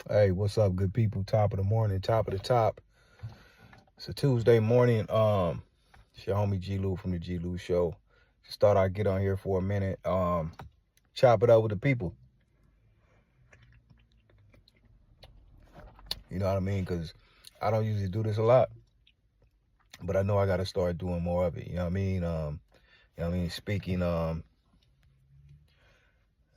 Hey, what's up, good people? Top of the morning, top of the top. It's a Tuesday morning. It's your homie G-Lew from the G-Lew Show. Just thought I'd get on here for a minute. Chop it up with the people. You know what I mean? Because I don't usually do this a lot, but I know I got to start doing more of it. You know what I mean? You know what I mean? Speaking,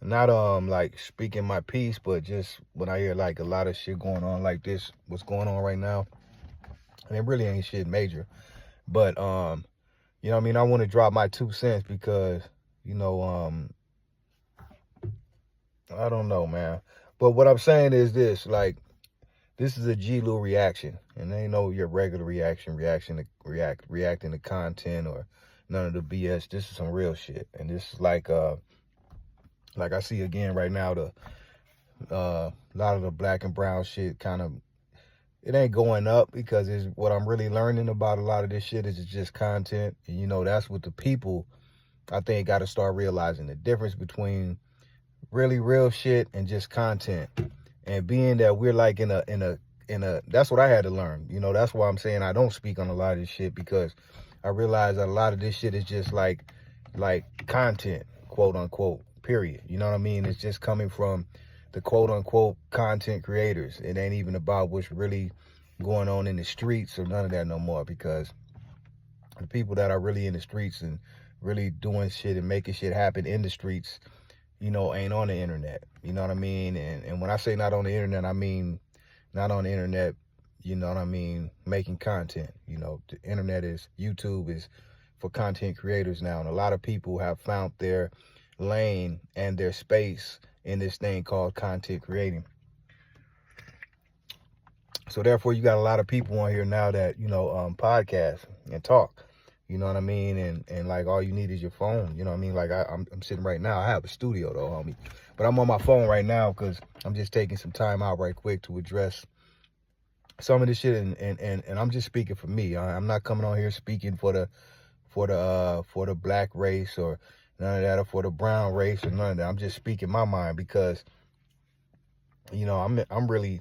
not like speaking my piece, but just when I hear like a lot of shit going on like this, what's going on right now, and it really ain't shit major, but you know what I mean? I want to drop my 2 cents because, you know, I don't know, man. But what I'm saying is this, like, this is a G-Lew reaction. And ain't no your regular reacting to content or none of the BS. This is some real shit. And this is like I see again right now, a lot of the black and brown shit kind of, it ain't going up because it's what I'm really learning about a lot of this shit is it's just content. And, you know, that's what the people, I think, got to start realizing the difference between really real shit and just content. And being that we're like in a that's what I had to learn. You know, that's why I'm saying I don't speak on a lot of this shit, because I realize that a lot of this shit is just like content, quote unquote, period. You know what I mean? It's just coming from the quote unquote content creators. It ain't even about what's really going on in the streets or none of that no more, because the people that are really in the streets and really doing shit and making shit happen in the streets, you know, ain't on the internet. You know what I mean? And when I say not on the internet, I mean not on the internet, you know what I mean, making content. You know, the internet is, YouTube is for content creators now. And a lot of people have found their lane and their space in this thing called content creating. So therefore, you got a lot of people on here now that, you know, podcast and talk. You know what I mean? And like all you need is your phone. You know what I mean? Like I'm sitting right now. I have a studio though, homie. But I'm on my phone right now because I'm just taking some time out right quick to address some of this shit. And I'm just speaking for me. I'm not coming on here speaking for the black race or none of that, or for the brown race or none of that. I'm just speaking my mind because, you know, I'm really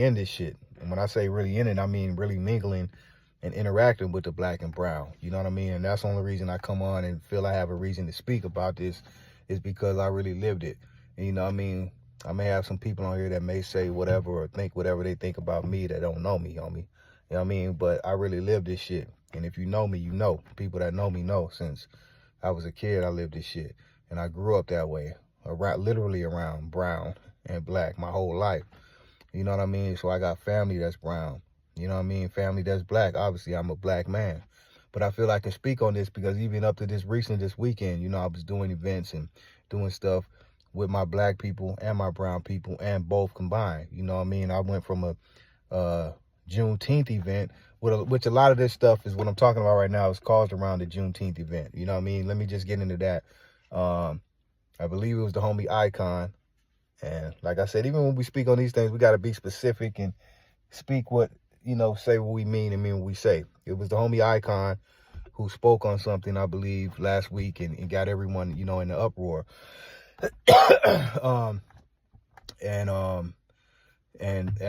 in this shit. And when I say really in it, I mean really mingling and interacting with the black and brown. You know what I mean? And that's the only reason I come on and feel I have a reason to speak about this, is because I really lived it. And you know what I mean? I may have some people on here that may say whatever or think whatever they think about me that don't know me, homie. You know what I mean? But I really lived this shit. And if you know me, you know. People that know me know. Since I was a kid, I lived this shit. And I grew up that way, literally around brown and black my whole life. You know what I mean? So I got family that's brown. You know what I mean? Family that's black. Obviously, I'm a black man. But I feel I can speak on this because even up to this weekend, you know, I was doing events and doing stuff with my black people and my brown people and both combined. You know what I mean? I went from a Juneteenth event, which a lot of this stuff is what I'm talking about right now is caused around the Juneteenth event. You know what I mean? Let me just get into that. I believe it was the homie Icon. And like I said, even when we speak on these things, we got to be specific and speak what, you know, say what we mean and mean what we say. It was the homie Icon who spoke on something, I believe, last week and got everyone, you know, in the uproar. um, and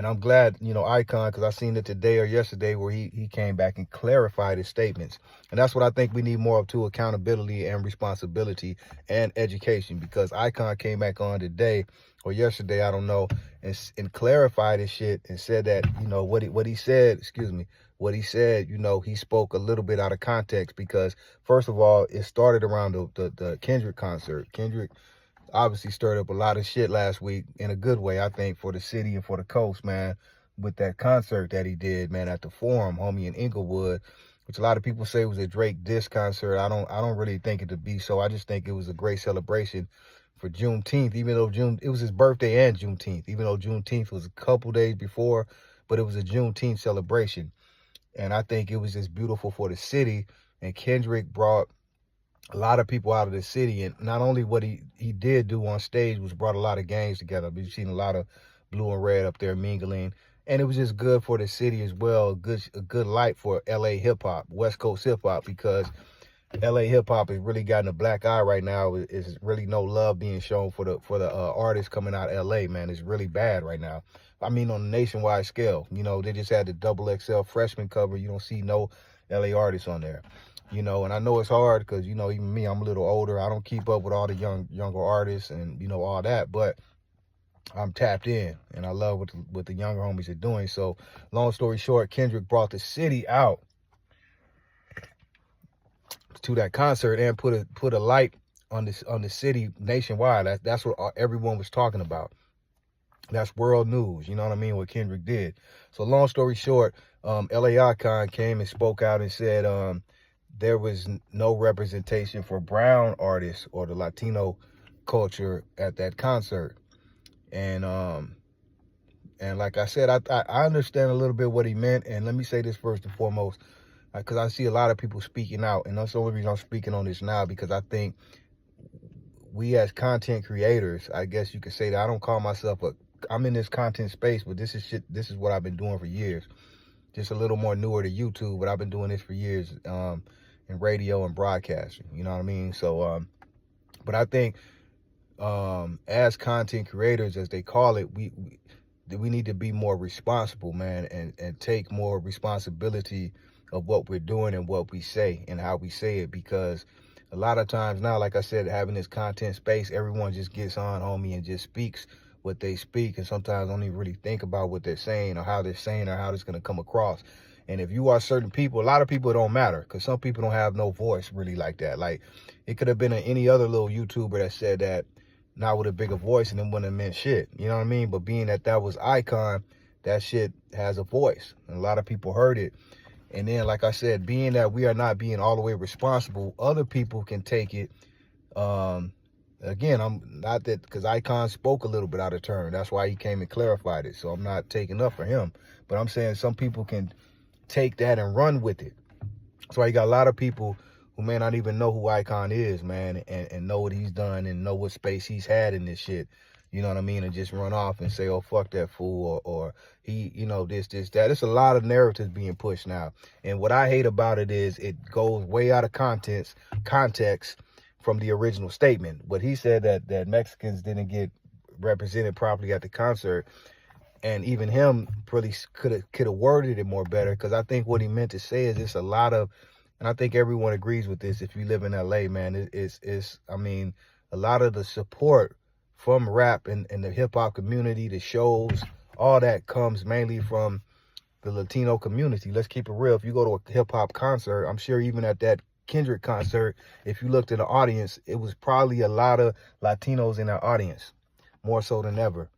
I'm glad, you know, Icon, because I seen it today or yesterday where he came back and clarified his statements. And that's what I think we need more of too, accountability and responsibility and education, because Icon came back on today or yesterday, I don't know, and clarified his shit and said that, you know, what he said, what he said, you know, he spoke a little bit out of context because, first of all, it started around the Kendrick concert. Kendrick obviously stirred up a lot of shit last week in a good way, I think, for the city and for the coast, man, with that concert that he did, man, at the Forum, homie, in Inglewood, which a lot of people say was a Drake diss concert. I don't really think it to be so. I just think it was a great celebration for Juneteenth, even though it was his birthday and Juneteenth, even though Juneteenth was a couple days before, but it was a Juneteenth celebration. And I think it was just beautiful for the city. And Kendrick brought a lot of people out of the city, and not only what he did do on stage was brought a lot of gangs together. We've seen a lot of blue and red up there mingling, and it was just good for the city as well. A good light for LA hip hop, West Coast hip hop, because LA hip hop has really gotten a black eye right now. It's really no love being shown for the artists coming out of LA, man. It's really bad right now. I mean, on a nationwide scale, you know, they just had the double XL freshman cover. You don't see no LA artists on there, you know. And I know it's hard because, you know, even me, I'm a little older. I don't keep up with all the younger artists and, you know, all that, but I'm tapped in and I love what the younger homies are doing. So long story short, Kendrick brought the city out to that concert and put a light on the city nationwide. That's what everyone was talking about. That's world news, you know what I mean, what Kendrick did. So long story short, LA Icon came and spoke out and said there was no representation for brown artists or the Latino culture at that concert. And like I said, I understand a little bit what he meant. And let me say this first and foremost, because I see a lot of people speaking out, and that's the only reason I'm speaking on this now, because I think we as content creators, I guess you could say that I don't call myself I'm in this content space, but this is what I've been doing for years. Just a little more newer to YouTube, but I've been doing this for years in radio and broadcasting, you know what I mean? So, but I think as content creators, as they call it, we need to be more responsible, man, and take more responsibility of what we're doing and what we say and how we say it, because a lot of times now, like I said, having this content space, everyone just gets on, homie, and just speaks what they speak, and sometimes don't even really think about what they're saying or how they're saying or how it's going to come across. And if you are certain people, a lot of people, it don't matter, because some people don't have no voice really like that. Like, it could have been any other little YouTuber that said that, not with a bigger voice, and it wouldn't have meant shit, you know what I mean? But being that was Icon, that shit has a voice, and a lot of people heard it. And then, like I said, being that we are not being all the way responsible, other people can take it. Again, I'm not that, because Icon spoke a little bit out of turn. That's why he came and clarified it. So I'm not taking up for him. But I'm saying some people can take that and run with it. So you got a lot of people who may not even know who Icon is, man, and know what he's done and know what space he's had in this shit. You know what I mean? And just run off and say, oh, fuck that fool, or he, you know, this, that. There's a lot of narratives being pushed now. And what I hate about it is it goes way out of context from the original statement. What he said, that Mexicans didn't get represented properly at the concert. And even him really could have worded it more better, because I think what he meant to say is it's a lot of, and I think everyone agrees with this if you live in LA, man, I mean, a lot of the support from rap and the hip hop community, the shows, all that comes mainly from the Latino community. Let's keep it real. If you go to a hip hop concert, I'm sure even at that Kendrick concert, if you looked at the audience, it was probably a lot of Latinos in our audience, more so than ever.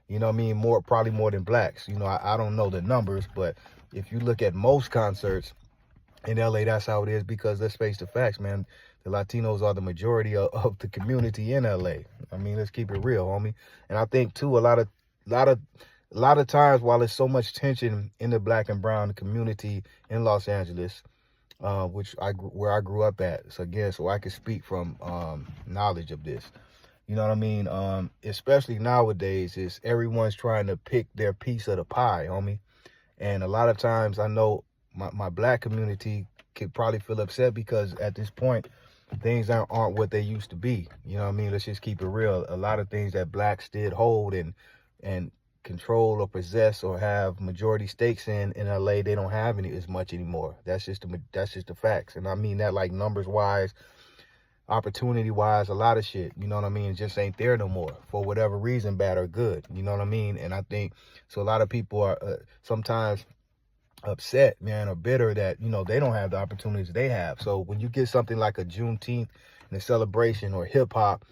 You know what I mean? Probably more than blacks. You know, I don't know the numbers, but if you look at most concerts in LA, that's how it is, because let's face the facts, man. The Latinos are the majority of the community in LA. I mean, let's keep it real, homie. And I think too, a lot of times, while there's so much tension in the black and brown community in Los Angeles, where I grew up at, so again, so I can speak from knowledge of this. You know what I mean? Especially nowadays, is everyone's trying to pick their piece of the pie, homie. And a lot of times, I know my black community could probably feel upset, because at this point, things aren't what they used to be. You know what I mean? Let's just keep it real. A lot of things that blacks did hold and control or possess or have majority stakes in LA, they don't have as much anymore. That's just the facts. And I mean that, like, numbers wise, opportunity wise, a lot of shit, you know what I mean, just ain't there no more for whatever reason, bad or good, you know what I mean? And I think so a lot of people are sometimes upset, man, or bitter that, you know, they don't have the opportunities they have. So when you get something like a Juneteenth and a celebration or hip hop,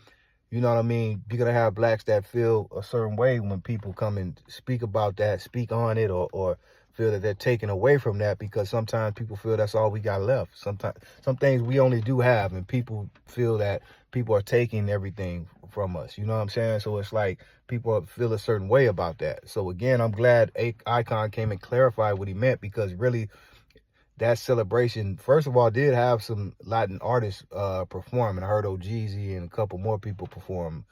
you know what I mean, you're gonna have blacks that feel a certain way when people come and speak about that, speak on it, or feel that they're taken away from that, because sometimes people feel that's all we got left. Sometimes some things we only do have, and people feel that people are taking everything from us, you know what I'm saying? So it's like people feel a certain way about that. So again, I'm glad Icon came and clarified what he meant, because really that celebration, first of all, did have some Latin artists perform, and I heard Jeezy and a couple more people perform.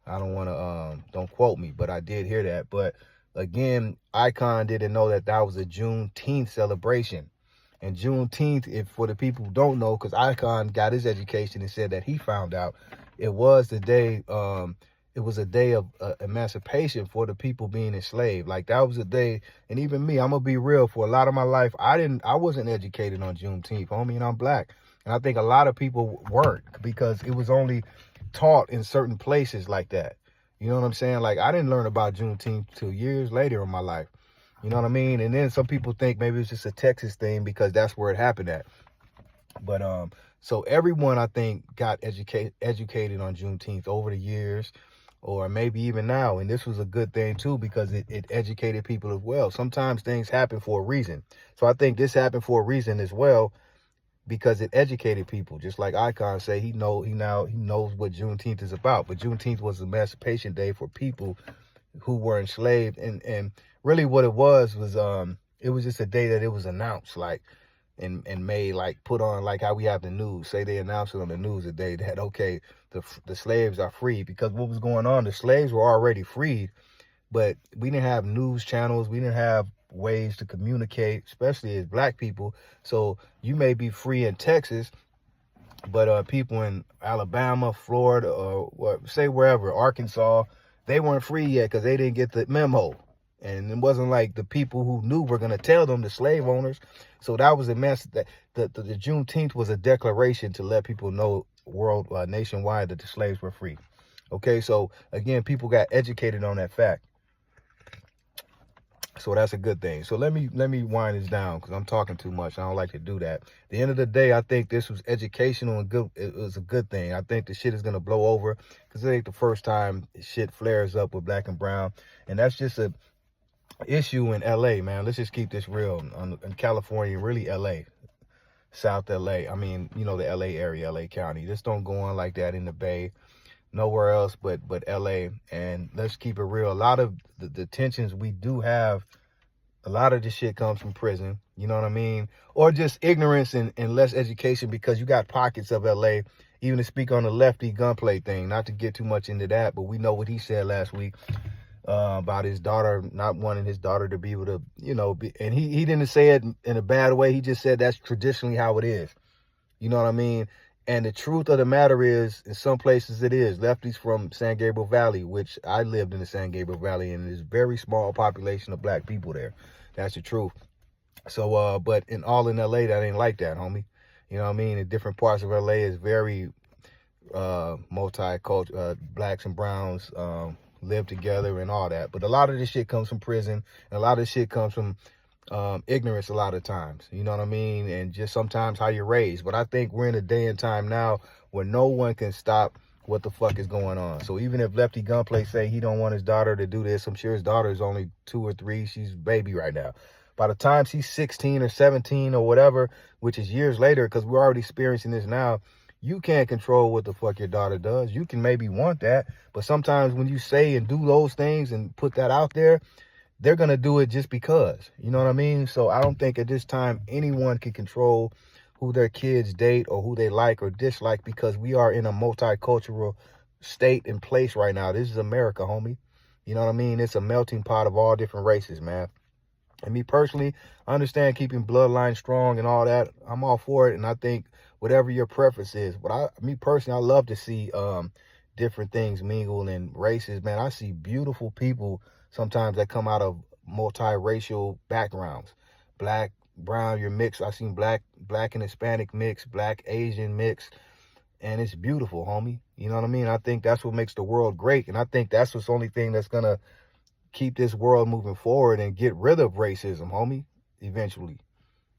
I don't want to don't quote me, but I did hear that. But again, Icon didn't know that was a Juneteenth celebration. And Juneteenth, if for the people who don't know, because Icon got his education and said that he found out, it was the day. It was a day of emancipation for the people being enslaved. Like that was a day, and even me, I'm gonna be real. For a lot of my life, I wasn't educated on Juneteenth, homie, and I'm black, and I think a lot of people weren't because it was only taught in certain places like that. You know what I'm saying? Like I didn't learn about Juneteenth till years later in my life. You know what I mean? And then some people think maybe it's just a Texas thing because that's where it happened at. But so everyone I think got educated on Juneteenth over the years, or maybe even now. And this was a good thing too because it educated people as well. Sometimes things happen for a reason. So I think this happened for a reason as well because it educated people. Just like Icon say, he knows what Juneteenth is about. But Juneteenth was Emancipation Day for people who were enslaved, and really what it was it was just a day that it was announced, like and made, like put on, like how we have the news. Say they announced it on the news today that okay, the slaves are free, because what was going on, the slaves were already freed, but we didn't have news channels, we didn't have ways to communicate, especially as black people. So you may be free in Texas, but people in Alabama, Florida, or say wherever, Arkansas, they weren't free yet because they didn't get the memo. And it wasn't like the people who knew were going to tell them, the slave owners. So that was a mess. The Juneteenth was a declaration to let people know nationwide that the slaves were free. Okay, so again, people got educated on that fact. So that's a good thing. So let me wind this down because I'm talking too much. I don't like to do that. At the end of the day, I think this was educational and good. It was a good thing. I think the shit is going to blow over because it ain't the first time shit flares up with black and brown. And that's just a issue in LA, man. Let's just keep this real. In California, really LA, South LA. I mean, you know, the LA area, LA County. This don't go on like that in the Bay. Nowhere else but LA. And let's keep it real. A lot of the tensions we do have, a lot of this shit comes from prison. You know what I mean? Or just ignorance and less education, because you got pockets of LA, even to speak on the lefty gunplay thing, not to get too much into that, but we know what he said last week about his daughter, not wanting his daughter to be able to, you know, and he didn't say it in a bad way. He just said that's traditionally how it is. You know what I mean? And the truth of the matter is, in some places it is. Lefties from San Gabriel Valley, which I lived in the San Gabriel Valley, and there's a very small population of black people there. That's the truth. So, but in LA, that ain't like that, homie. You know what I mean? In different parts of LA is very multicultural. Blacks and browns live together and all that. But a lot of this shit comes from prison, and a lot of this shit comes from ignorance a lot of times, you know what I mean, and just sometimes how you're raised. But I think we're in a day and time now where no one can stop what the fuck is going on. So even if Lefty Gunplay say he don't want his daughter to do this, I'm sure his daughter is only 2 or 3. She's a baby right now. By the time she's 16 or 17 or whatever, which is years later, because we're already experiencing this now, you can't control what the fuck your daughter does. You can maybe want that, but sometimes when you say and do those things and put that out there, they're going to do it just because, you know what I mean? So I don't think at this time anyone can control who their kids date or who they like or dislike, because we are in a multicultural state and place right now. This is America, homie. You know what I mean? It's a melting pot of all different races, man. And me personally, I understand keeping bloodline strong and all that. I'm all for it. And I think whatever your preference is, but me personally, I love to see different things mingle in races, man. I see beautiful people sometimes that come out of multiracial backgrounds. Black, brown, you're mixed. I've seen black and Hispanic mix, black, Asian mix, and it's beautiful, homie. You know what I mean? I think that's what makes the world great, and I think that's what's the only thing that's going to keep this world moving forward and get rid of racism, homie, eventually.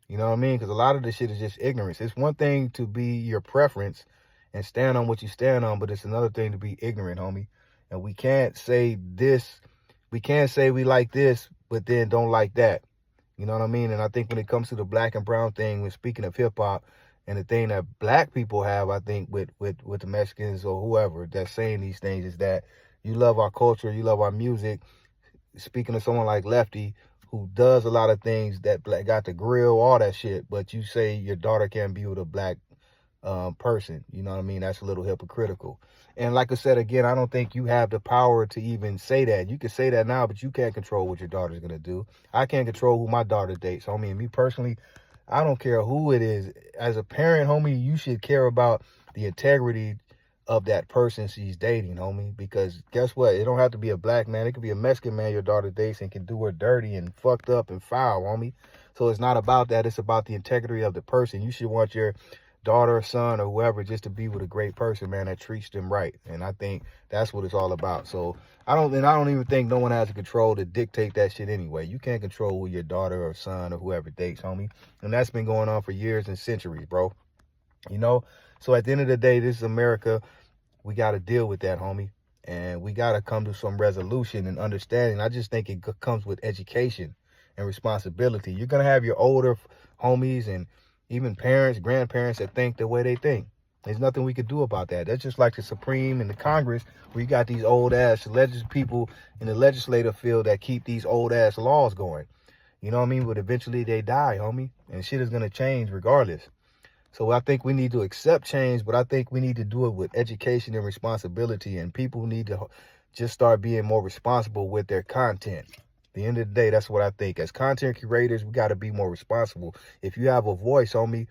You know what I mean? Because a lot of this shit is just ignorance. It's one thing to be your preference and stand on what you stand on, but it's another thing to be ignorant, homie. And we can't say this. We can't say we like this, but then don't like that. You know what I mean? And I think when it comes to the black and brown thing, when speaking of hip hop, and the thing that black people have, I think with the Mexicans or whoever that's saying these things, is that you love our culture, you love our music. Speaking of someone like Lefty, who does a lot of things that got the grill, all that shit, but you say your daughter can't be with a black person. You know what I mean? That's a little hypocritical. And like I said, again, I don't think you have the power to even say that. You can say that now, but you can't control what your daughter's going to do. I can't control who my daughter dates. So, I mean, me personally, I don't care who it is. As a parent, homie, you should care about the integrity of that person she's dating, homie. Because guess what? It don't have to be a black man. It could be a Mexican man your daughter dates and can do her dirty and fucked up and foul, homie. So it's not about that. It's about the integrity of the person. You should want your daughter or son or whoever just to be with a great person, man, that treats them right. And I think that's what it's all about. So I don't even think no one has the control to dictate that shit anyway. You can't control who your daughter or son or whoever dates, homie. And that's been going on for years and centuries, bro. You know? So at the end of the day, this is America. We got to deal with that, homie. And we got to come to some resolution and understanding. I just think it comes with education and responsibility. You're going to have your older homies and even parents, grandparents that think the way they think. There's nothing we could do about that. That's just like the Supreme and the Congress, where you got these old ass people in the legislative field that keep these old ass laws going. You know what I mean? But eventually they die, homie. And shit is going to change regardless. So I think we need to accept change, but I think we need to do it with education and responsibility. And people need to just start being more responsible with their content. At the end of the day, that's what I think. As content curators, we got to be more responsible. If you have a voice, homie,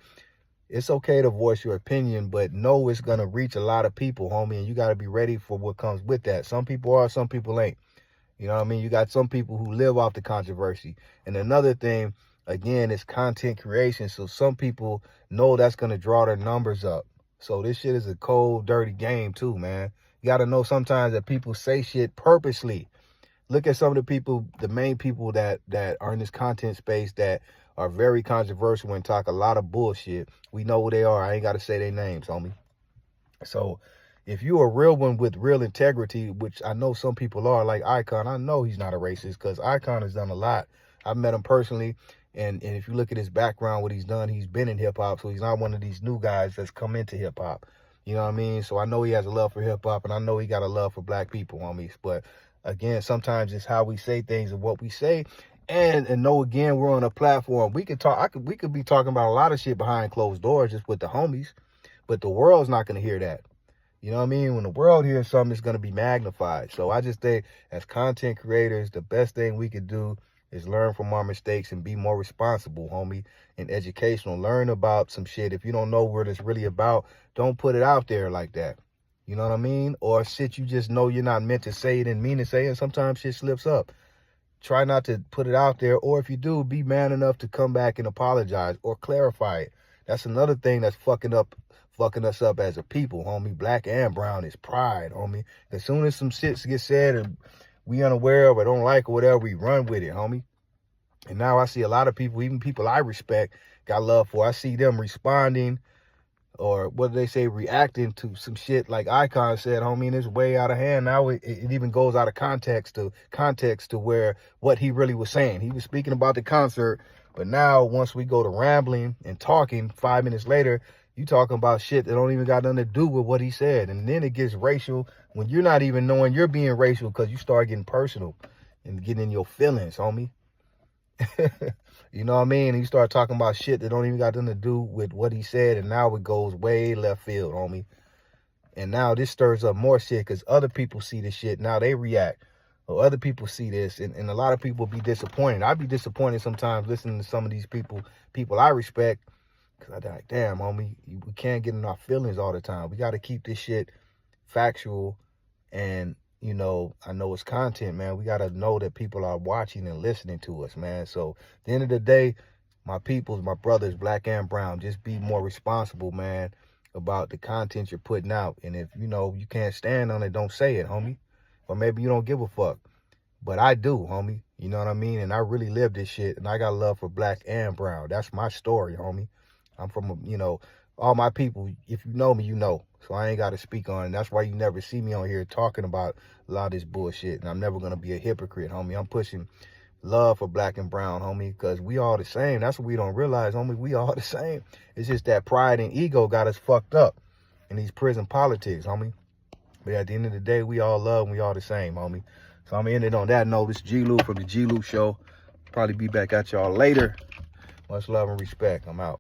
it's okay to voice your opinion, but know it's going to reach a lot of people, homie, and you got to be ready for what comes with that. Some people are, some people ain't. You know what I mean? You got some people who live off the controversy. And another thing, again, is content creation. So some people know that's going to draw their numbers up. So this shit is a cold, dirty game too, man. You got to know sometimes that people say shit purposely. Look at some of the people, the main people that are in this content space that are very controversial and talk a lot of bullshit. We know who they are. I ain't got to say their names, homie. So if you're a real one with real integrity, which I know some people are, like Icon, I know he's not a racist because Icon has done a lot. I've met him personally. And if you look at his background, what he's done, he's been in hip hop. So he's not one of these new guys that's come into hip hop. You know what I mean? So I know he has a love for hip hop, and I know he got a love for black people, homies. But again, sometimes it's how we say things and what we say. And know, again, we're on a platform. We could talk. We could be talking about a lot of shit behind closed doors just with the homies. But the world's not going to hear that. You know what I mean? When the world hears something, it's going to be magnified. So I just think as content creators, the best thing we could do is learn from our mistakes and be more responsible, homie, and educational. Learn about some shit. If you don't know what it's really about, don't put it out there like that. You know what I mean? Or shit you just know you're not meant to say it and mean to say it. And sometimes shit slips up. Try not to put it out there. Or if you do, be man enough to come back and apologize or clarify it. That's another thing that's fucking us up as a people, homie. Black and brown is pride, homie. As soon as some shit gets said and we unaware of or don't like or whatever, we run with it, homie. And now I see a lot of people, even people I respect, got love for. I see them responding, or what do they say, reacting to some shit like Icon said, homie, and it's way out of hand. Now it even goes out of context to where what he really was saying. He was speaking about the concert, but now once we go to rambling and talking 5 minutes later, you talking about shit that don't even got nothing to do with what he said. And then it gets racial when you're not even knowing you're being racial because you start getting personal and getting in your feelings, homie. You know what I mean? And you start talking about shit that don't even got nothing to do with what he said, and now it goes way left field, homie. And now this stirs up more shit because other people see this shit. Now they react. Or other people see this, and a lot of people be disappointed. I'd be disappointed sometimes listening to some of these people I respect, because I like, damn, homie, we can't get in our feelings all the time. We got to keep this shit factual. And, you know, I know it's content, man. We got to know that people are watching and listening to us, man. So at the end of the day, my peoples, my brothers, black and brown, just be more responsible, man, about the content you're putting out. And if, you know, you can't stand on it, don't say it, homie. Or maybe you don't give a fuck. But I do, homie. You know what I mean? And I really live this shit. And I got love for black and brown. That's my story, homie. I'm from, you know, all my people. If you know me, you know. So I ain't got to speak on it. That's why you never see me on here talking about a lot of this bullshit. And I'm never going to be a hypocrite, homie. I'm pushing love for black and brown, homie, because we all the same. That's what we don't realize, homie. We all the same. It's just that pride and ego got us fucked up in these prison politics, homie. But at the end of the day, we all love and we all the same, homie. So I'm ending on that note. It's G-Lew from the G-Lew Show. Probably be back at y'all later. Much love and respect. I'm out.